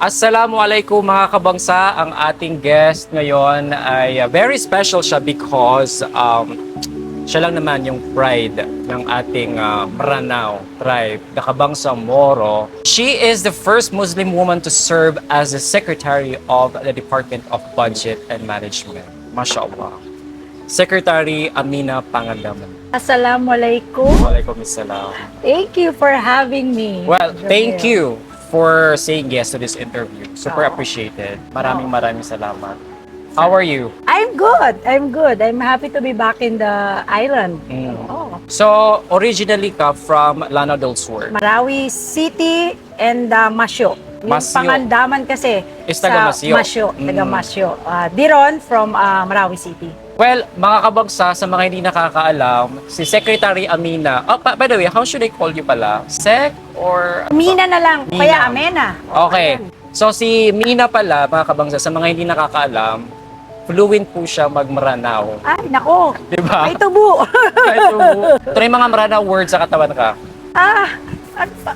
Assalamualaikum mga kabangsa. Ang ating guest ngayon ay very special siya because siya lang naman yung pride ng ating Maranao tribe, the Kabangsa Moro. She is the first Muslim woman to serve as the Secretary of the Department of Budget and Management. MashaAllah. Secretary Amina Pangandaman. Assalamualaikum. Waalaikumsalam. Thank you for having me. Well, thank you for saying yes to this interview. Super appreciated. Maraming salamat. How are you? I'm good. I'm good. I'm happy to be back in the island. Oh. So, originally ka from Lanao del Sur. Marawi City and Masyo. Yung Masyo. Pangandaman kasi Is taga Masyo. Masyo. Taga Masyo. Diron from Marawi City. Well, mga kabagsa, sa mga hindi nakakaalam, si Secretary Amina, by the way, how should I call you pala? Sec or... Mina na lang. Mina. Kaya Amena. Okay. So, si Mina pala, mga kabangsa, sa mga hindi nakakaalam, fluent po siya mag-Maranao. Ay, nako. Diba? May tubo. Ito na yung mga Maranao words sa katawan ka. Ano pa?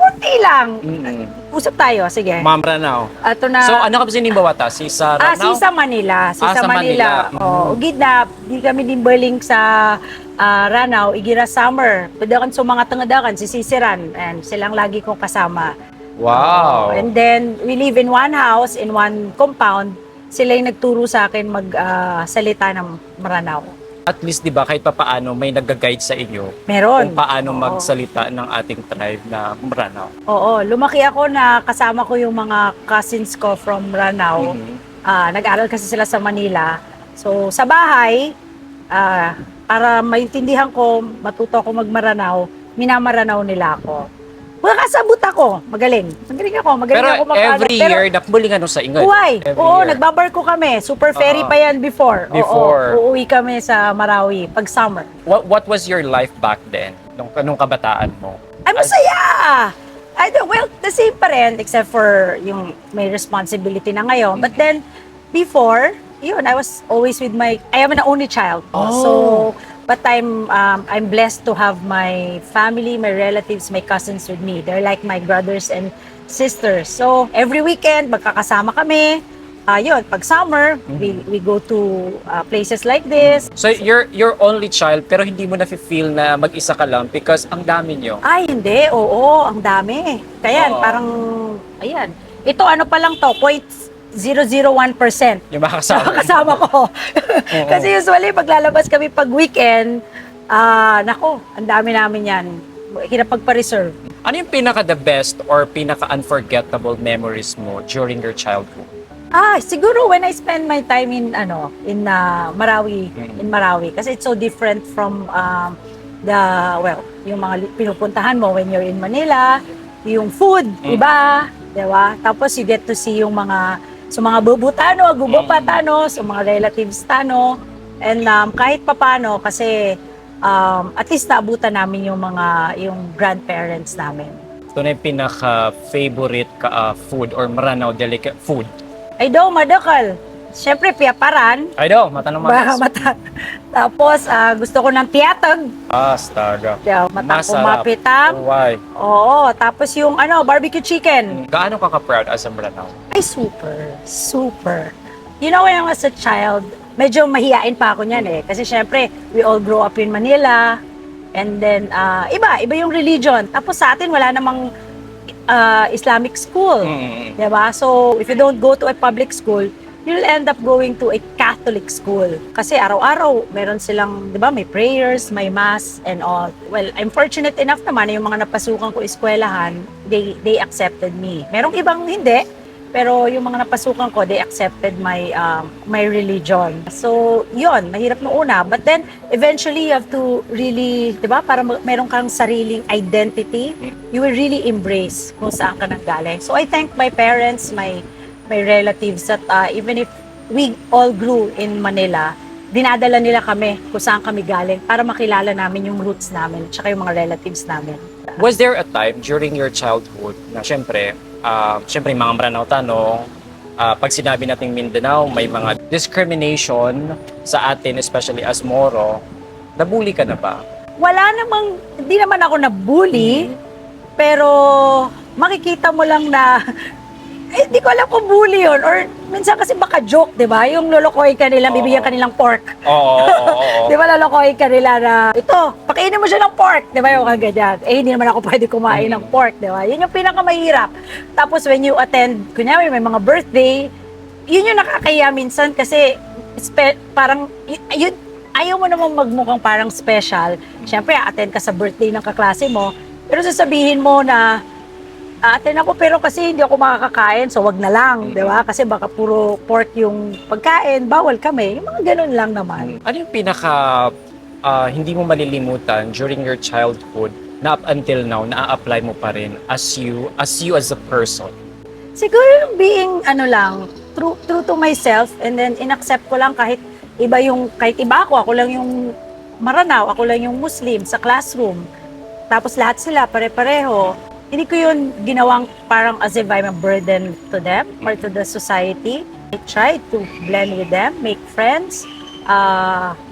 Kunti lang. Usap tayo. Sige. Ma'am Maranao. Ato na. So, ano ka ba sinimbawa Si sa Ranao? Sa Manila. Sa Manila. Ugid na, di kami dimbaling sa Ranao, igira summer. Pwede sa mga tangadakan, sisisiran. And silang lagi kong kasama. Wow. And then, we live in one house, in one compound. Sila yung nagturo sa akin magsalita ng Maranao. At least, di ba, kahit papaano, may nag-guide sa inyo Meron. kung paano magsalita ng ating tribe na Maranao. Oo, lumaki ako na kasama ko yung mga cousins ko from Ranao. Nag-aral kasi sila sa Manila. So, sa bahay, para maintindihan ko, matuto ako mag-Maranao, minamaranaw nila ako. Makakasabot ako, magaling. Magaling ako Pero every year, nakbuling ano sa inyo? Uway, Every oo, year. nagbabarko kami. Super ferry pa yan before. Before. Oo, uuwi kami sa Marawi pag summer. What was your life back then? Nung kabataan mo? Ay, masaya! Well, the same pa rin, except for yung may responsibility na ngayon. But then, before, yun, I was always with I am an only child. So, but I'm blessed to have my family, my relatives, my cousins with me. They're like my brothers and sisters. So, every weekend, magkakasama kami. Yun, pag summer, we go to places like this. So, you're only child, pero hindi mo na-feel na mag-isa ka lang because ang dami nyo. Ay, hindi. Oo, ang dami. Kaya, parang, ayan. Ito, ano pa lang to, 0.001%. Yung makakasama. Kasama ko. Kasi usually, paglalabas kami pag weekend, nako, ang dami namin yan. Hirap pagpa-reserve. Ano yung pinaka-the best or pinaka-unforgettable memories mo during your childhood? Siguro when I spend my time in Marawi, kasi it's so different from yung mga pinupuntahan mo when you're in Manila, yung food, iba, di ba? Tapos you get to see yung mga bubu tano, gubo pa tano, mga relatives tano, and kahit papano kasi at least naabutan namin yung grandparents namin. Ito na yung pinaka-favorite food or Maranao delicate food? Ay daw, madakal. Siyempre, piyaparan. Ay daw, matanong Mata. Tapos, gusto ko ng tiyatag. Staga. Mata ko mapitam. Why? Oo, tapos yung barbecue chicken. Gaano ka ka-proud as a Maranao? Ay, super. You know, when I was a child, medyo mahiyain pa ako niyan Kasi syempre, we all grow up in Manila. And then, iba yung religion. Tapos sa atin, wala namang Islamic school. Diba? So, if you don't go to a public school, you'll end up going to a Catholic school. Kasi araw-araw, meron silang, di ba, may prayers, may mass, and all. Well, I'm fortunate enough naman na yung mga napasukan ko eskwelahan, they accepted me. Merong ibang hindi, pero yung mga napasukan ko, they accepted my religion. So, yun, mahirap noong una. But then, eventually, you have to really, di ba, para meron kang sariling identity, you will really embrace kung saan ka nanggaling. So, I thank my parents, my relatives that even if we all grew in Manila, dinadala nila kami kung saan kami galing para makilala namin yung roots namin tsaka yung mga relatives namin. Was there a time during your childhood na syempre yung mga Maranao tanong, pag sinabi nating Mindanao, may mga discrimination sa atin, especially as Moro. Nabully ka na ba? Wala namang, hindi naman ako na-bully, pero makikita mo lang na, hindi ko alam kung bully yun. Or minsan kasi baka joke, di ba? Yung lolokoy ka nila, bibigyan ka nilang pork. Oo, oo. Di ba lolokoy ka nila na, ito, pakainin mo siya ng pork. Di ba yung ganyan? Hindi naman ako pwede kumain ng pork, di ba? Yun yung pinakamahirap. Tapos when you attend, kunyari may mga birthday, yun yung nakakaya minsan kasi parang, yun, ayaw mo namang magmukhang parang special. Siyempre, attend ka sa birthday ng kaklase mo, pero sasabihin mo na, attend ako pero kasi hindi ako makakakain, so wag na lang, di ba? Kasi baka puro pork yung pagkain, bawal kami. Yung mga ganun lang naman. Ano yung pinaka hindi mo malilimutan during your childhood na up until now, na-apply mo pa rin as you as a person? Siguro yung being, true to myself, and then inaccept ko lang kahit kahit iba ako lang yung Maranao, ako lang yung Muslim sa classroom. Tapos lahat sila pare-pareho. Hindi ko yun ginawang parang as if I'm a burden to them or to the society. I try to blend with them, make friends,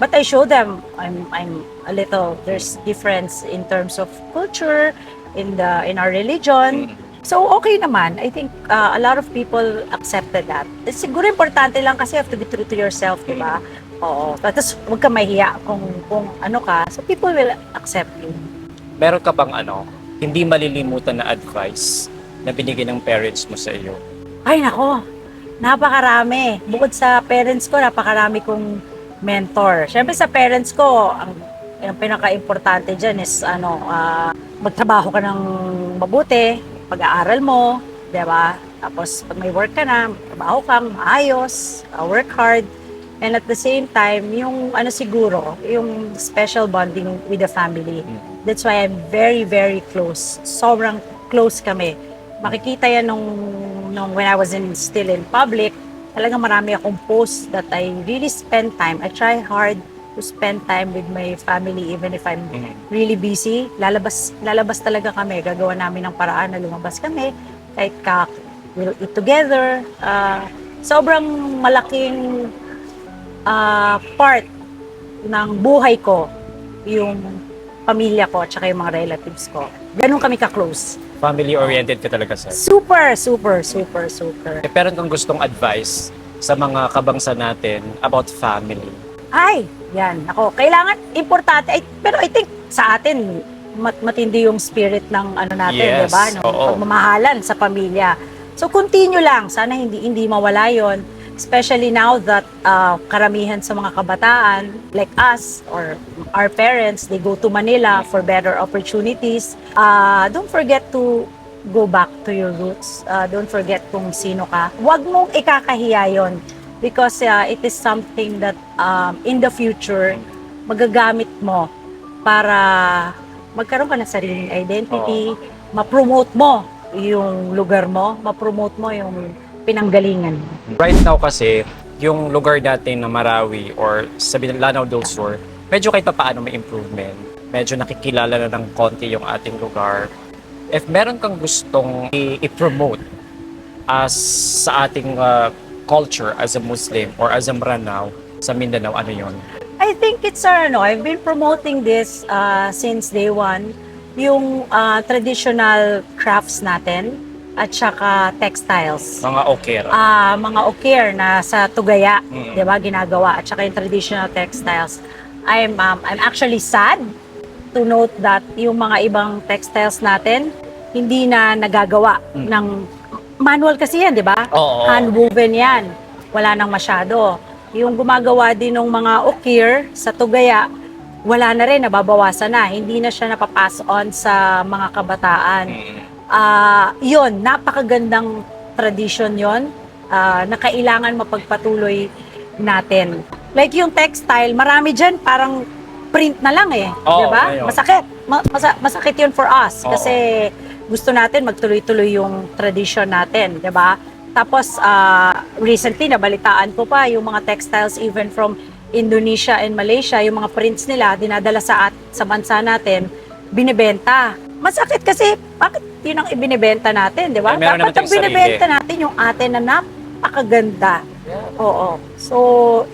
but I show them I'm a little, there's difference in terms of culture, in our religion. So okay naman. I think a lot of people accepted that. Siguro importante lang kasi you have to be true to yourself, di ba? Oo. Tapos huwag ka mahiya kung ano ka. So people will accept you. Meron ka bang hindi malilimutan na advice na binigay ng parents mo sa iyo? Ay nako, napakarami. Bukod sa parents ko, napakarami kong mentor. Siyempre sa parents ko, ang pinaka-importante dyan is magtrabaho ka ng mabuti, pag-aaral mo, di ba? Tapos pag may work ka na, trabaho kang maayos, work hard. And at the same time, yung siguro, yung special bonding with the family. That's why I'm very, very close. Sobrang close kami. Makikita yan nung when I was still in public, talagang marami akong posts that I really spend time. I try hard to spend time with my family even if I'm really busy. Lalabas talaga kami. Gagawa namin ng paraan na lumabas kami. Kahit we'll eat together. Sobrang malaking part ng buhay ko yung pamilya ko at saka yung mga relatives ko. Ganun kami ka-close. Family-oriented ka talaga, sir. Super, super, super, super. Pero kung gustong advice sa mga kabangsa natin about family? Ay, yan. Ako, kailangan, importante. Pero I think sa atin, matindi yung spirit ng natin, Yes, di ba? Ng pagmamahalan sa pamilya. So, continue lang. Sana hindi mawala yon. Especially now that karamihan sa mga kabataan, like us or our parents, they go to Manila for better opportunities. Don't forget to go back to your roots. Don't forget kung sino ka. Huwag mong ikakahiya yun because it is something that in the future, magagamit mo para magkaroon ka ng sariling identity, ma-promote mo yung lugar mo, ma-promote mo yung pinanggalingan. Right now kasi, yung lugar natin na Marawi or sa Lanao del Sur, medyo kahit pa paano may improvement. Medyo nakikilala na ng konti yung ating lugar. If meron kang gustong i-promote as sa ating culture as a Muslim or as a Maranao sa Mindanao, ano yon? I think it's I've been promoting this since day one. Yung traditional crafts natin at saka textiles. Mga okera. Mga oker na sa Tugaya, 'di ba, ginagawa at saka yung traditional textiles. I'm actually sad to note that yung mga ibang textiles natin hindi na nagagawa ng manual kasi yan, 'di ba? Oo. Hand woven yan. Wala nang masyado. Yung gumagawa din ng mga oker sa Tugaya, wala na rin, nababawasan na. Hindi na siya napapass on sa mga kabataan. Yun, napakagandang tradition yon na kailangan mapagpatuloy natin. Like yung textile, marami dyan parang print na lang di ba? Ayun. Masakit. Masakit yun for us Oo. kasi gusto natin magtuloy-tuloy yung tradition natin, di ba? Tapos recently nabalitaan ko pa yung mga textiles even from Indonesia and Malaysia, yung mga prints nila dinadala sa bansa natin, binibenta. Masakit kasi bakit yun ang ibinibenta natin, di ba? Meron naman Dapat ang tayong binibenta natin yung atin na napakaganda. Oo. So,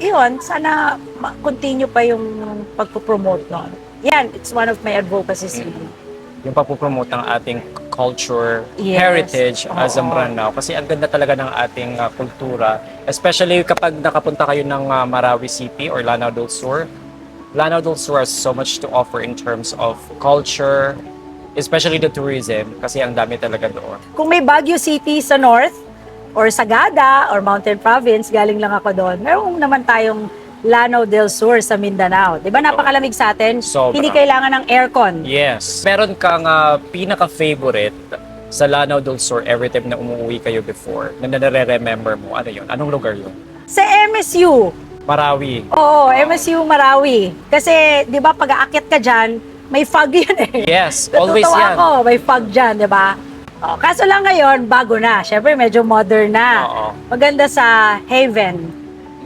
yun, sana continue pa yung pagpo-promote nun. Yan, it's one of my advocacies. Yung papopromote ng ating culture, Yes. heritage as a Oo. Maranao. Kasi ang ganda talaga ng ating kultura. Especially kapag nakapunta kayo ng Marawi City or Lanao del Sur. Lanao del Sur has so much to offer in terms of culture, especially the tourism, kasi ang dami talaga doon. Kung may Baguio City sa north, or Sagada, or Mountain Province, galing lang ako doon. Meron naman tayong Lanao del Sur sa Mindanao. Di ba napakalamig sa atin? Sobra. Hindi kailangan ng aircon. Yes. Meron kang pinaka-favorite sa Lanao del Sur every time na umuwi kayo before, na nare-remember mo? Ano yun? Anong lugar yun? Sa MSU. Marawi. Oo, MSU Marawi. Kasi, di ba, pag aakyat ka dyan, may fog yun eh. Yes, always Natutuwa yan. ako, may fog dyan, di ba? Kaso lang ngayon, bago na. Siyempre, medyo modern na. Oo. Maganda sa Haven.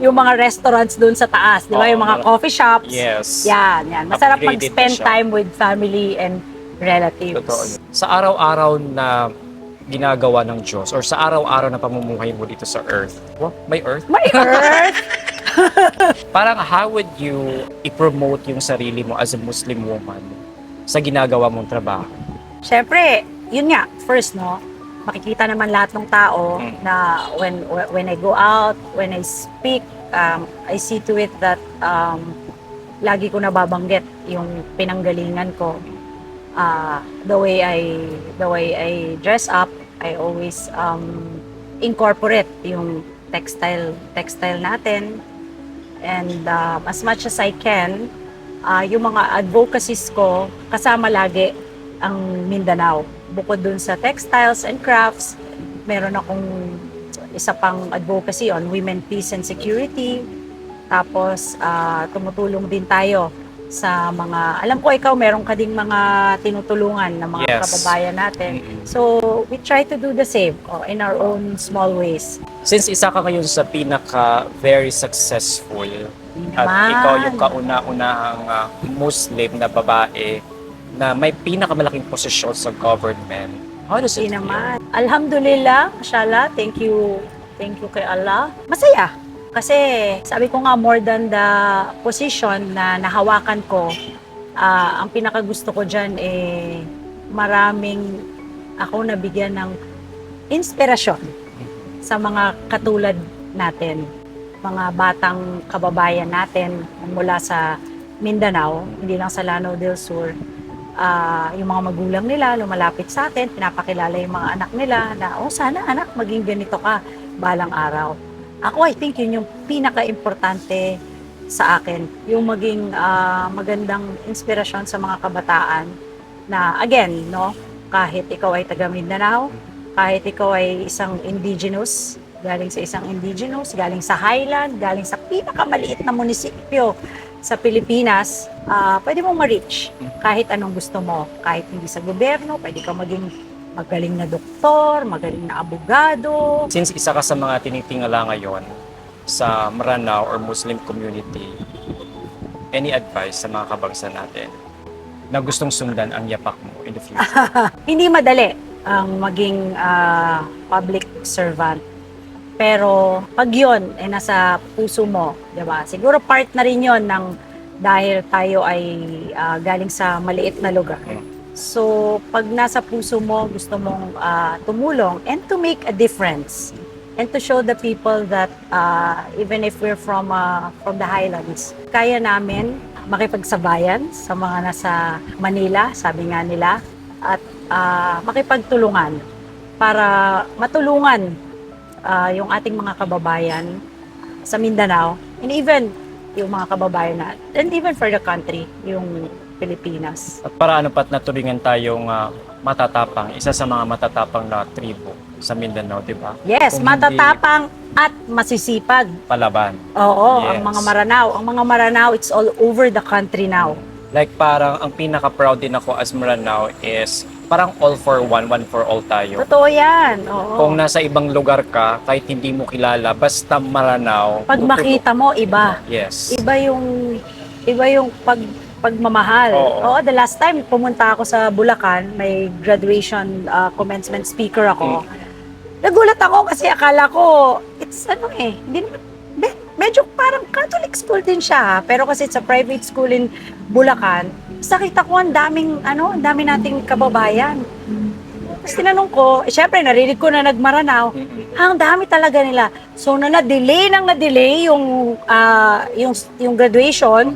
Yung mga restaurants doon sa taas, di ba? Oo, Yung mga coffee shops. Yes. Yan, yan. Masarap Upgraded mag-spend na siya. time with family and relatives. Totoo yun. Sa araw-araw na ginagawa ng Diyos or sa araw-araw na pamumuhay mo dito sa earth. What? May earth? May earth! Parang how would you i-promote yung sarili mo as a Muslim woman sa ginagawa mong trabaho? Siyempre, yun nga, first, no? Makikita naman lahat ng tao na when I go out, when I speak, I see to it that lagi ko nababanggit yung pinanggalingan ko. The way I dress up, I always incorporate yung textile natin. And as much as I can, yung mga advocacies ko, kasama lagi ang Mindanao. Bukod dun sa textiles and crafts, meron akong isa pang advocacy on women, peace and security. Tapos tumutulong din tayo sa mga, alam ko ikaw meron ka ding mga tinutulungan ng mga Yes. kababayan natin. So we try to do the same in our own small ways. Since isa ka ngayon sa pinaka very successful at Naman. ikaw yung kauna-unahang Muslim na babae na may pinakamalaking posisyon sa government, how does it Hindi feel? naman. Alhamdulillah, mashallah, thank you kay Allah. Masaya. Kasi sabi ko nga, more than the position na nahawakan ko, ang pinakagusto ko dyan maraming ako nabigyan ng inspirasyon sa mga katulad natin, mga batang kababayan natin mula sa Mindanao, hindi lang sa Lanao del Sur. Yung mga magulang nila lumalapit sa atin, pinapakilala yung mga anak nila na, sana anak, maging ganito ka balang araw. Ako, I think yun yung pinaka-importante sa akin, yung maging magandang inspirasyon sa mga kabataan na, again, no, kahit ikaw ay taga Mindanao, kahit ikaw ay isang indigenous, galing sa Highland, galing sa pinakamaliit na munisipyo sa Pilipinas, pwede mong ma-reach kahit anong gusto mo. Kahit hindi sa gobyerno, pwede ka maging magaling na doktor, magaling na abogado. Since isa ka sa mga tinitingala ngayon sa Maranao or Muslim community, any advice sa mga kabangsan natin na gustong sundan ang yapak mo in the future? Hindi madali ang maging public servant. Pero pag yun ay nasa puso mo, 'di ba? Siguro part na rin 'yon ng dahil tayo ay galing sa maliit na lugar. So, pag nasa puso mo, gusto mong tumulong and to make a difference and to show the people that even if we're from the highlands, kaya namin makipagsabayan sa mga nasa Manila, sabi nga nila, at makipagtulungan para matulungan yung ating mga kababayan sa Mindanao and even yung mga kababayan natin and even for the country, yung Pilipinas. At para ano pat naturingan tayong matatapang, isa sa mga matatapang na tribo sa Mindanao, di ba? Yes, Kung matatapang at masisipag. hindi palaban. Oo, Yes. ang mga Maranao. Ang mga Maranao, it's all over the country now. Like parang ang pinaka-proud din ako as Maranao is parang all for one for all tayo. Totoo yan. Oo. Kung nasa ibang lugar ka, kahit hindi mo kilala, basta Maranao. Pag makita mo, iba. Yes. Iba yung pagmamahal. Oo. The last time pumunta ako sa Bulacan, may graduation commencement speaker ako. Nagulat ako kasi akala ko, it's ano hindi naman, medyo parang Catholic school din siya ha. Pero kasi it's a private school in Bulacan, nakita ko ang daming, ang dami nating kababayan. Tapos tinanong ko, syempre narinig ko na nagmaranaw, ang dami talaga nila. So na-delay yung graduation,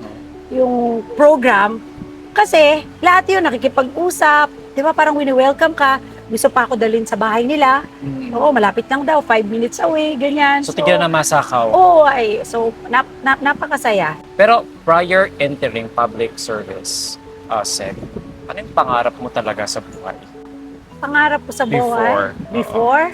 yung program, kasi lahat yun nakikipag-usap, di ba parang wini-welcome ka, gusto pa ako dalhin sa bahay nila. Oo, malapit lang daw, 5 minutes away, ganyan. So, tigil na masakaw. Oo, napakasaya. Pero prior entering public service, Sec, ano yung pangarap mo talaga sa buhay? Pangarap ko sa buhay. Before. Before?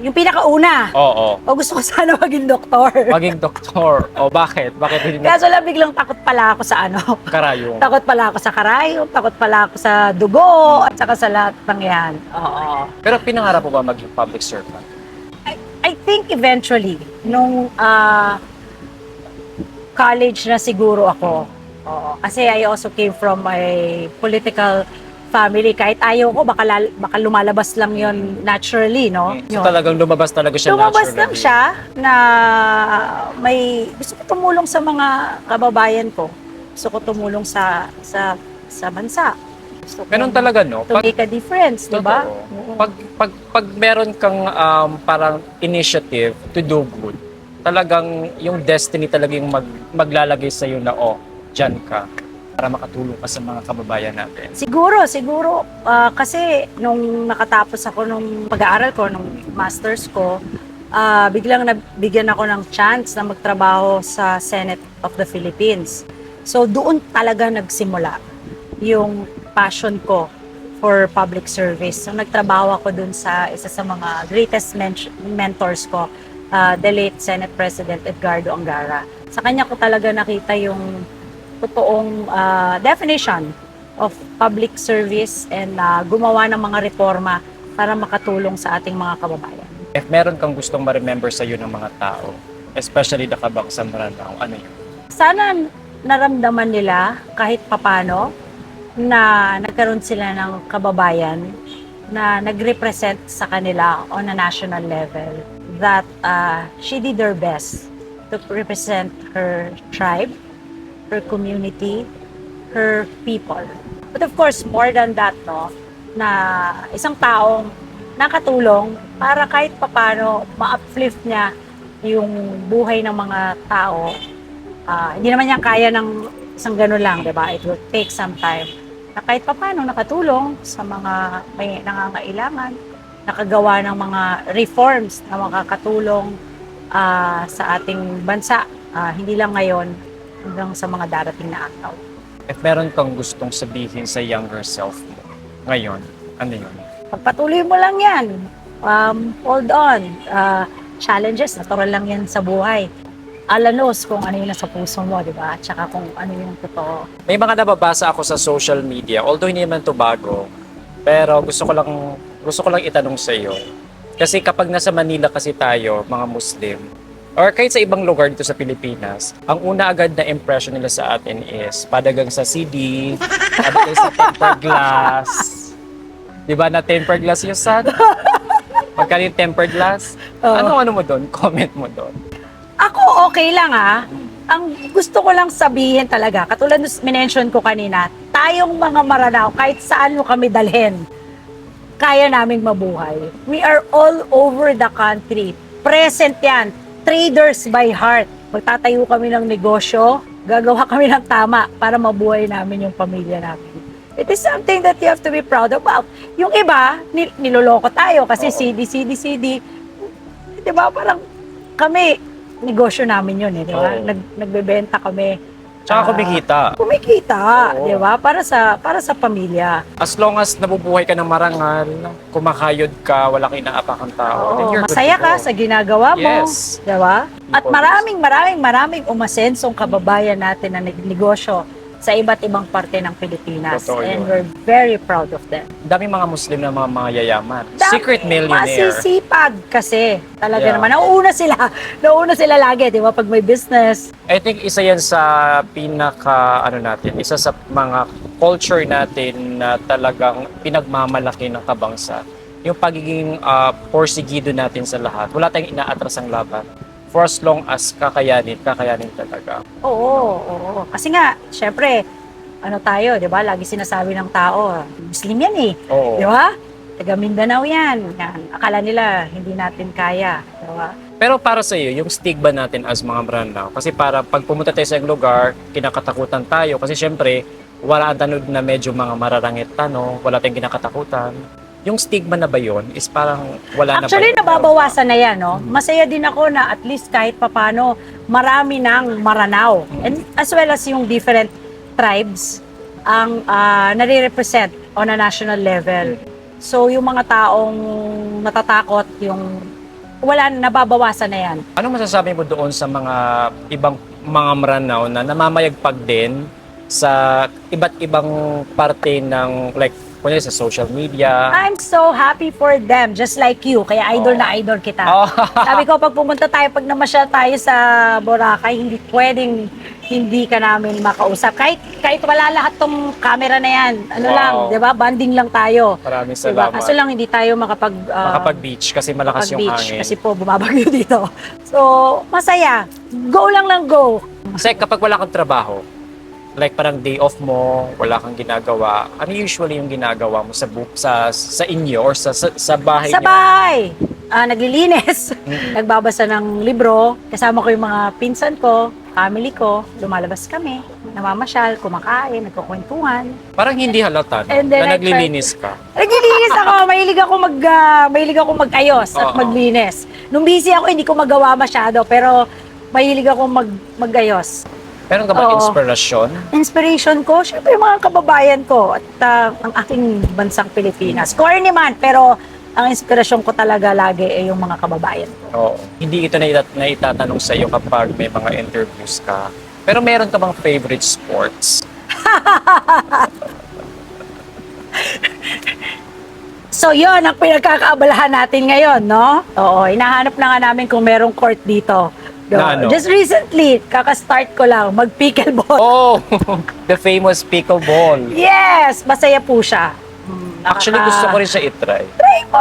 Yung pinakauna. Oo. O gusto ko sana maging doktor. Maging doktor. O bakit? Bakit hindi Kaso lang biglang takot pala ako sa karayong? takot pala ako sa karayom, takot pala ako sa dugo, at saka sa lahat ng yan. Oo. Pero pinangarap mo ba maging public servant? I think eventually, nung college na siguro ako. Oo. Kasi I also came from a political family. Kahit ayaw ko, baka lumalabas lang yon naturally, no? So Yun. talagang lumabas talaga siya Lumabas naturally. lang siya na gusto ko tumulong sa mga kababayan ko. Gusto ko tumulong sa bansa. Gusto ko Ganun talaga, no? to make a difference, di ba? Totoo. Pag meron kang parang initiative to do good, talagang yung destiny talaga yung maglalagay sa'yo na, dyan ka para makatulong ka sa mga kababayan natin. Siguro, kasi nung nakatapos ako nung pag-aaral ko, nung masters ko, biglang nabigyan ako ng chance na magtrabaho sa Senate of the Philippines. So doon talaga nagsimula yung passion ko for public service. So nagtrabaho ako dun sa isa sa mga greatest mentors ko, the late Senate President Edgardo Angara. Sa kanya ko talaga nakita yung totoong definition of public service and gumawa ng mga reforma para makatulong sa ating mga kababayan. If meron kang gustong ma-remember sa'yo ng mga tao, especially the Kabangsang Maranao, ano yun? Sana naramdaman nila kahit papano na nagkaroon sila ng kababayan na nag-represent sa kanila on a national level, that she did her best to represent her tribe, her community, her people. But of course, more than that, no, na isang taong nakatulong para kahit papano ma-uplift niya yung buhay ng mga tao. Hindi naman niya kaya ng isang gano'n lang, di ba? It will take some time. Na kahit papano nakatulong sa mga may nangangailangan, nakagawa ng mga reforms na makakatulong sa ating bansa. Hindi lang ngayon, hanggang sa mga darating na araw. If meron kang gustong sabihin sa younger self mo ngayon, ano yun? Pagpatuloy mo lang yan. Hold on. Challenges, natural lang yan sa buhay. Alanos kung ano yung nasa puso mo, di ba? At saka kung ano yung totoo. May mga nababasa ako sa social media, although hindi naman to bago, pero gusto ko lang itanong sa iyo. Kasi kapag nasa Manila kasi tayo, mga Muslim, or kahit sa ibang lugar dito sa Pilipinas, ang una agad na impression nila sa atin is padagang sa CD, padagang sa tempered glass. Di ba na tempered glass yung sad? Pagka yung tempered glass, ano mo doon? Comment mo doon. Ako okay lang Ang gusto ko lang sabihin talaga, katulad nung minention ko kanina, tayong mga Maranao, kahit saan mo kami dalhin, kaya naming mabuhay. We are all over the country. Present yan. Traders by heart. Magtatayo kami ng negosyo, gagawa kami ng tama para mabuhay namin yung pamilya namin. It is something that you have to be proud about. Yung iba, niloloko tayo kasi CD. Di ba? Parang kami, negosyo namin yun di ba? Nagbebenta kami. Tsaka kumikita. Oo. Di ba? Para sa pamilya. As long as nabubuhay ka ng marangal, kumakayod ka, wala kang inaapakang tao, then you're good Masaya to ka go. sa ginagawa mo. Yes. Di ba? At maraming umasensong kababayan natin na nagnegosyo sa iba't ibang parte ng Pilipinas. Totoo And yun. we're very proud of them. Daming mga Muslim na mga yayaman. Dami, Secret millionaire. Masisipag kasi. Talaga Yeah. naman. Nauuna sila lagi, di ba? Pag may business. I think isa yan sa isa sa mga culture natin na talagang pinagmamalaki ng kabangsa. yung pagiging porsigido natin sa lahat. Wala tayong inaatras ang laban. For as long as kakayanin talaga. Oo. Kasi nga, syempre, ano tayo, di ba? Lagi sinasabi ng tao, Muslim yan eh. Oo. Di ba? Taga Mindanao yan. Akala nila, hindi natin kaya. Di ba? Pero para sa iyo, yung stigma natin as mga Maranao, kasi para pag pumunta tayo sa isang lugar, kinakatakutan tayo. Kasi syempre, wala ang tanod na medyo mga mararangit wala tayong kinakatakutan. Yung stigma na ba yun is parang wala Actually, na ba? nababawasan na yan, no? Masaya din ako na at least kahit papano, marami ng Maranao. And as well as yung different tribes ang nare-represent on a national level. So, yung mga taong natatakot, yung wala, nababawasan na yan. Ano masasabi mo doon sa mga ibang mga Maranao na namamayagpag din sa iba't ibang parte ng like kunyari sa social media? I'm so happy for them, just like you. Kaya idol na idol kita. Oh. Sabi ko, pag pumunta tayo, pag namasyal tayo sa Boracay, hindi pwedeng hindi ka namin makausap. Kahit wala lahat tong camera na yan. Ano Wow. lang, di ba? Banding lang tayo. Maraming Diba? salamat. Kaso lang hindi tayo Makapag-beach kasi malakas yung beach hangin. kasi po bumabagyo dito. So, masaya. Go lang go. Kasi kapag wala kang trabaho, like parang day off mo, wala kang ginagawa, ano usually yung ginagawa mo sa inyo or sa bahay Sa niyo? bahay, naglilinis, nagbabasa ng libro, kasama ko yung mga pinsan ko, family ko, lumalabas kami, namamasyal, kumakain, nagkukwentuhan. Parang hindi halata no? And then na I naglilinis ka. Naglilinis ako, mahilig ako mag-ayos at Oo. maglinis. Nung busy ako, hindi ko magawa masyado, pero mahilig ako mag-ayos. Meron ka ba Oo. inspirasyon? Inspiration ko, syempre yung mga kababayan ko at ang aking bansang Pilipinas. Corny man, pero ang inspirasyon ko talaga lagi ay yung mga kababayan ko. Oo. Hindi ito na itatanong sa iyo kapag may mga interviews ka. Pero meron ka bang favorite sports? So yun, ang pinagkakaabalahan natin ngayon, no? Oo, hinahanap na nga namin kung merong court dito. Na ano? Just recently, kakastart ko lang, mag-pickleball. Oh, the famous pickleball. Yes, masaya po siya. Actually, gusto ko rin siya itry. Try mo!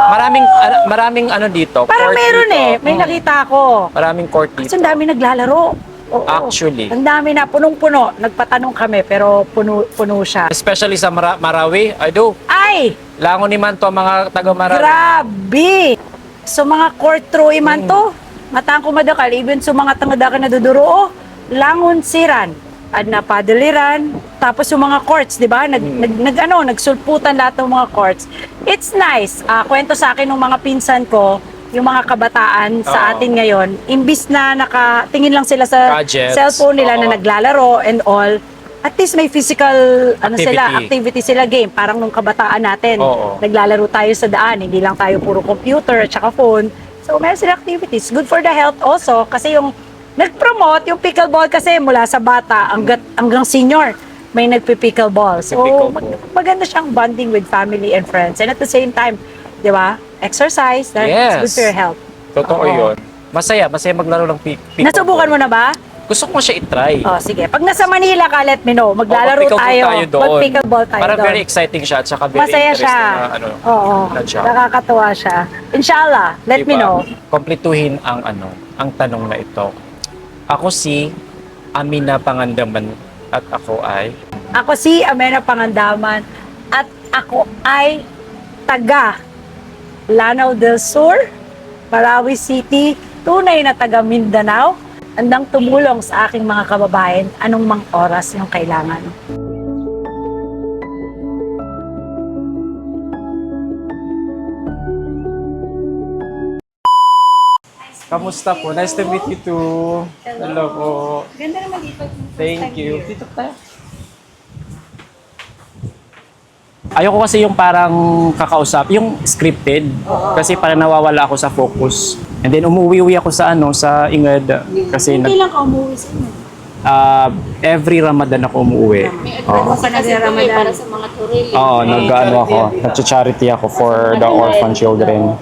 Maraming ano dito. Parang court meron dito. May nakita ako. Maraming court dito. Kasi ang dami naglalaro. Oo. Actually. Ang dami na, punong-puno. Nagpatanong kami, pero puno siya. Especially sa Marawi, I do. Ay! Langon ni man to mga taga Marawi. Grabe! So mga court throw man to. Matang ko madakal, even so mga tangadaka na duduro, langon siran. At napadaliran. Tapos yung mga courts, di ba? Nagsulputan lahat ng mga courts. It's nice. Kwento sa akin ng mga pinsan ko, yung mga kabataan sa Oo. atin ngayon, imbis na nakatingin lang sila sa Gadgets. cellphone nila Oo. na naglalaro and all, at least may physical activity sila game. Parang nung kabataan natin, Oo. naglalaro tayo sa daan, hindi lang tayo puro computer at saka phone. So, meron sila activities. Good for the health also kasi yung nag-promote yung pickleball kasi mula sa bata hanggang senior may nagpi-pickleball. So, Nagpi-pickleball. maganda siyang bonding with family and friends. And at the same time, di ba? Exercise, that's Yes. good for your health. Totoo Oo. yun. Masaya maglaro ng pickleball. Nasubukan mo na ba? Gusto ko siya itry. Oh, sige. Pag nasa Manila ka, let me know. Maglalaro mag-pickleball tayo. Mag-pickleball tayo Para doon. very exciting siya at saka very Masaya interesting siya. na Oo. na job. Nakakatuwa siya. Inshallah, let me Diba? know. Kompletuhin ang tanong na ito. Ako si Amina Pangandaman at ako ay Ako si Amena Pangandaman at ako ay taga Lanao del Sur, Marawi City, tunay na taga Mindanao. Andang tumulong sa aking mga kababayan anong mang oras yung kailangan. Kamusta po? Nice to meet you too. Hello po. Ganda naman dito. Thank you. Dito tayo. Ayoko kasi yung parang kakausap, yung scripted. Kasi parang nawawala ako sa focus. And then umuwi ako sa sa Ingrid kasi Hindi lang ka umuwi sa inyo. every Ramadan ako umuwi. Oo. Ka Kasi ito Ramadan. para sa mga turili. Oo, nag-ano ako, nag-charity ako for the orphan children.